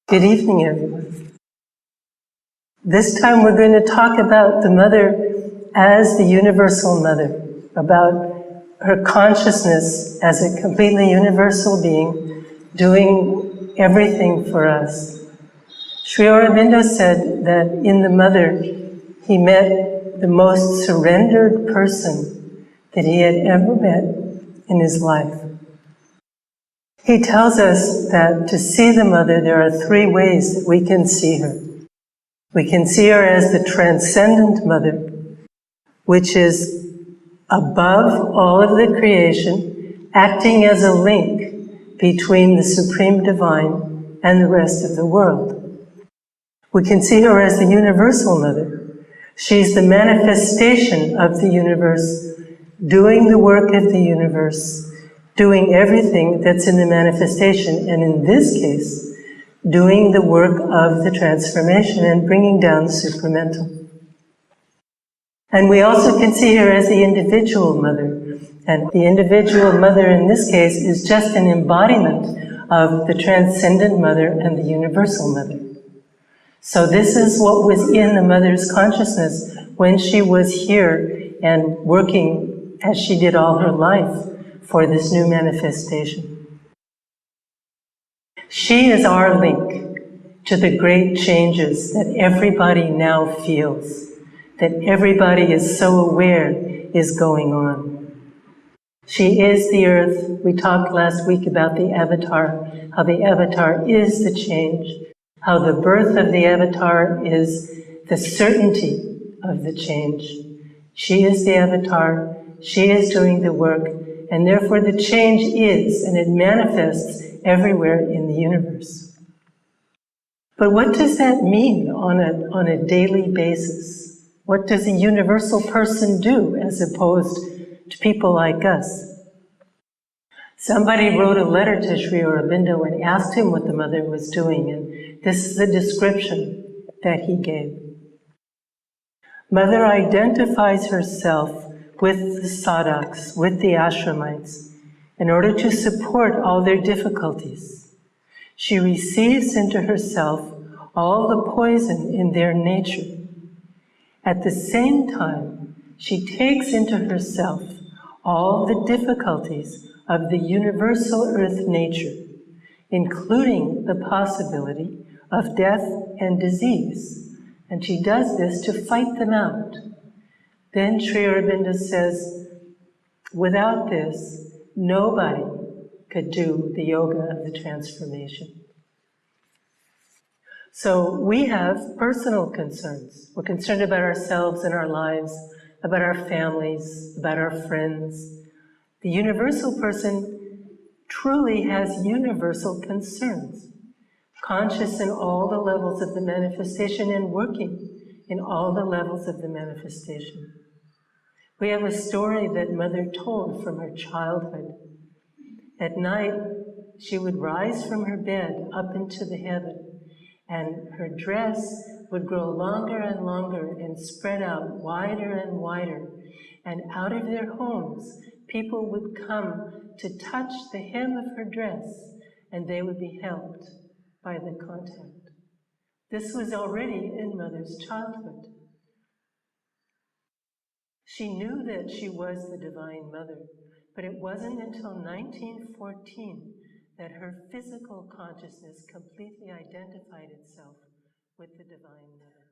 Good evening, everyone. This time we're going to talk about the Mother as the universal Mother, about her consciousness as a completely universal being, doing everything for us. Sri Aurobindo said that in the Mother, he met the most surrendered person that he had ever met in his life. He tells us that to see the Mother, there are three ways that we can see her. We can see her as the transcendent Mother, which is above all of the creation, acting as a link between the Supreme Divine and the rest of the world. We can see her as the universal Mother. She's the manifestation of the universe, doing the work of the universe, doing everything that's in the manifestation, and in this case, doing the work of the transformation and bringing down the supramental. And we also can see her as the individual Mother. And the individual Mother in this case is just an embodiment of the transcendent Mother and the universal Mother. So this is what was in the Mother's consciousness when she was here and working as she did all her life for this new manifestation. She is our link to the great changes that everybody now feels, that everybody is so aware is going on. She is the earth. We talked last week about the avatar, how the avatar is the change, how the birth of the avatar is the certainty of the change. She is the avatar, she is doing the work, and therefore the change is, and it manifests everywhere in the universe. But what does that mean on a daily basis? What does a universal person do as opposed to people like us? Somebody wrote a letter to Sri Aurobindo and asked him what the Mother was doing, and this is the description that he gave. Mother identifies herself with the sadhaks, with the ashramites, in order to support all their difficulties. She receives into herself all the poison in their nature. At the same time, she takes into herself all the difficulties of the universal earth nature, including the possibility of death and disease. And she does this to fight them out. Then Sri Aurobindo says, without this, nobody could do the yoga of the transformation. So we have personal concerns. We're concerned about ourselves and our lives, about our families, about our friends. The universal person truly has universal concerns, conscious in all the levels of the manifestation and working in all the levels of the manifestation. We have a story that Mother told from her childhood. At night, she would rise from her bed up into the heaven, and her dress would grow longer and longer and spread out wider and wider. And out of their homes, people would come to touch the hem of her dress, and they would be helped by the contact. This was already in Mother's childhood. She knew that she was the Divine Mother, but it wasn't until 1914 that her physical consciousness completely identified itself with the Divine Mother.